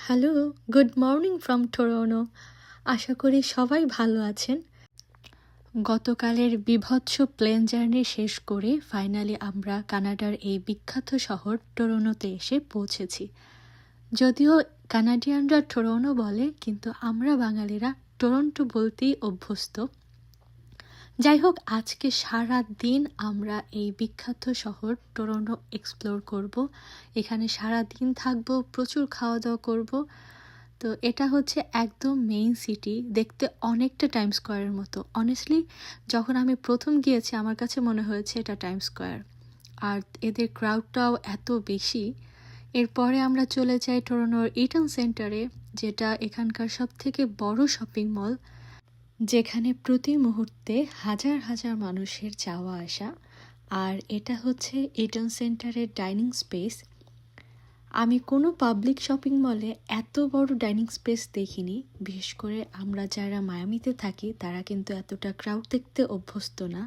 Hello, good morning from Toronto. আশা করি সবাই ভালো আছেন। গতকালের বীভৎস প্লেন জার্নি শেষ করে ফাইনালি আমরা কানাডার এই বিখ্যাত শহর টরন্টোতে এসে পৌঁছেছি। যদিও কানাডিয়ানরা টরন্টো বলে, কিন্তু আমরা বাঙালিরা টরন্টো বলতেই অভ্যস্ত। যাই হোক, আজকে সারা দিন আমরা এই বিখ্যাত শহর টরন্টো এক্সপ্লোর করব। এখানে সারা দিন থাকবো, প্রচুর খাওয়া দাওয়া করব। তো এটা হচ্ছে একদম মেইন সিটি, দেখতে অনেকটা টাইম স্কোয়ারের মতো। অনেস্টলি যখন আমি প্রথম গিয়েছি আমার কাছে মনে হয়েছে এটা টাইম স্কোয়ার, আর এদের ক্রাউডটাও এত বেশি। এরপরে আমরা চলে যাই টরন্টোর ইটন সেন্টারে, যেটা এখানকার সবথেকে বড় শপিং মল, যেখানে প্রতি মুহূর্তে হাজার হাজার মানুষের যাওয়া আসা। আর এটা হচ্ছে ইটন সেন্টারের ডাইনিং স্পেস। আমি কোনো পাবলিক শপিং মলে এত বড় ডাইনিং স্পেস দেখিনি। বিশেষ করে আমরা যারা মায়ামিতে থাকি তারা কিন্তু এতটা ক্রাউড দেখতে অভ্যস্ত না।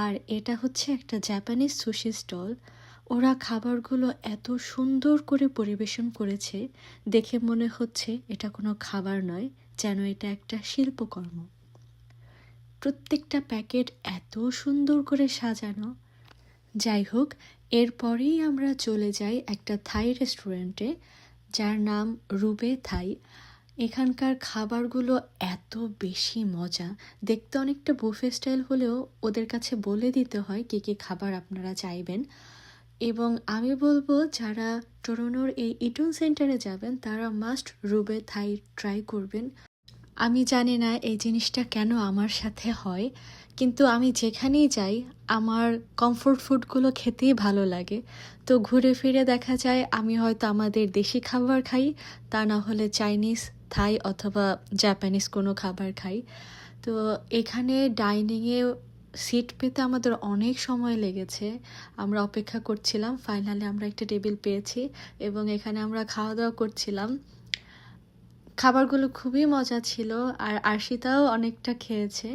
আর এটা হচ্ছে একটা জাপানিজ সুশি স্টল। ওরা খাবারগুলো এত সুন্দর করে পরিবেশন করেছে, দেখে মনে হচ্ছে এটা কোনো খাবার নয়, যেন এটা একটা শিল্পকর্ম। প্রত্যেকটা প্যাকেট এত সুন্দর করে সাজানো। যাই হোক, এরপরেই আমরা চলে যাই একটা থাই রেস্টুরেন্টে, যার নাম রুবে থাই। এখানকার খাবারগুলো এত বেশি মজা, দেখতে অনেকটা বুফে স্টাইল হলেও ওদের কাছে বলে দিতে হয় কী কী খাবার আপনারা চাইবেন। এবং আমি বলবো যারা টরন্টোর এই ইটন সেন্টারে যাবেন তারা মাস্ট রুবে থাই ট্রাই করবেন। আমি জানি না এই জিনিসটা কেন আমার সাথে হয়, কিন্তু আমি যেখানেই যাই আমার কমফোর্ট ফুডগুলো খেতেই ভালো লাগে। তো ঘুরে ফিরে দেখা যায় আমি হয়তো আমাদের দেশি খাবার খাই, তা না হলে চাইনিজ, থাই অথবা জাপানিজ কোনো খাবার খাই। তো এখানে ডাইনিংয়ে সিট পেতে আমাদের অনেক সময় লেগেছে। আমরা অপেক্ষা করছিলাম, ফাইনালি আমরা একটা টেবিল পেয়েছি এবং এখানে আমরা খাওয়া দাওয়া করছিলাম। খাবারগুলো খুবই মজা ছিল, আর আরশিতাও অনেকটা খেয়েছে।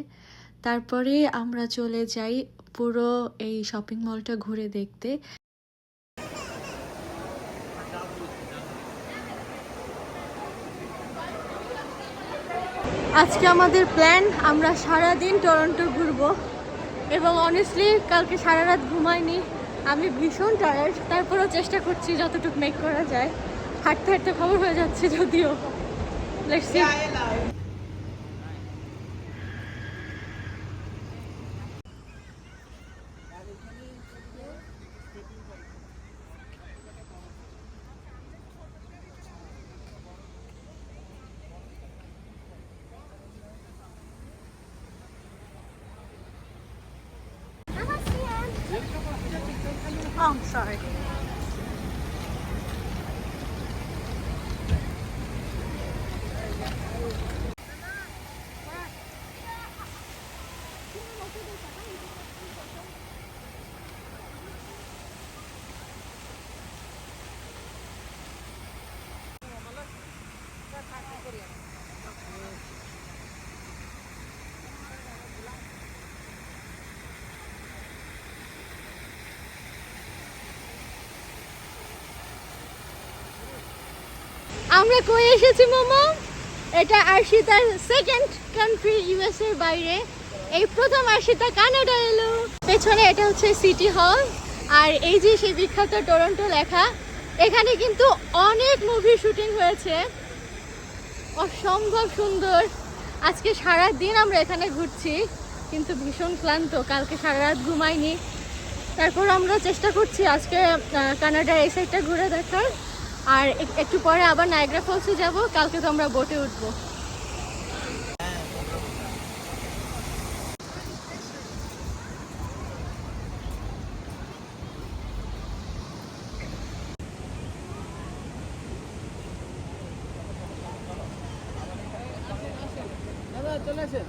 তারপরে আমরা চলে যাই পুরো এই শপিং মলটা ঘুরে দেখতে। আজকে আমাদের প্ল্যান, আমরা সারা দিন টরন্টো ঘুরবো। এবং অনেস্টলি কালকে সারা রাত ঘুমাইনি, আমি ভীষণ টায়ার্ড। তারপরেও চেষ্টা করছি যতটুকু মেক করা যায়। হাঁটতে হাঁটতে খবর হয়ে যাচ্ছে যদিও। Let's see. Oh, I'm sorry. আমরা কই এসেছি মোমো? এটা আরশিতার সেকেন্ড কান্ট্রি, ইউএস এর বাইরে। এই প্রথম আরশিতা কানাডা এলো। পেছনে এটা হচ্ছে সিটি হল, আর এই যে সেই বিখ্যাত টরন্টো লেখা। এখানে কিন্তু অনেক মুভি শুটিং হয়েছে, অসম্ভব সুন্দর। আজকে সারা দিন আমরা এখানে ঘুরছি, কিন্তু ভীষণ ক্লান্ত, কালকে সারা রাত ঘুমাইনি। তারপর আমরা চেষ্টা করছি আজকে কানাডার এই সাইডটা ঘুরে দেখার। আর একটু পরে আবার নায়াগ্রা ফলসে যাব, কালকে তো আমরা বোটে উঠবো। চলে আসেন।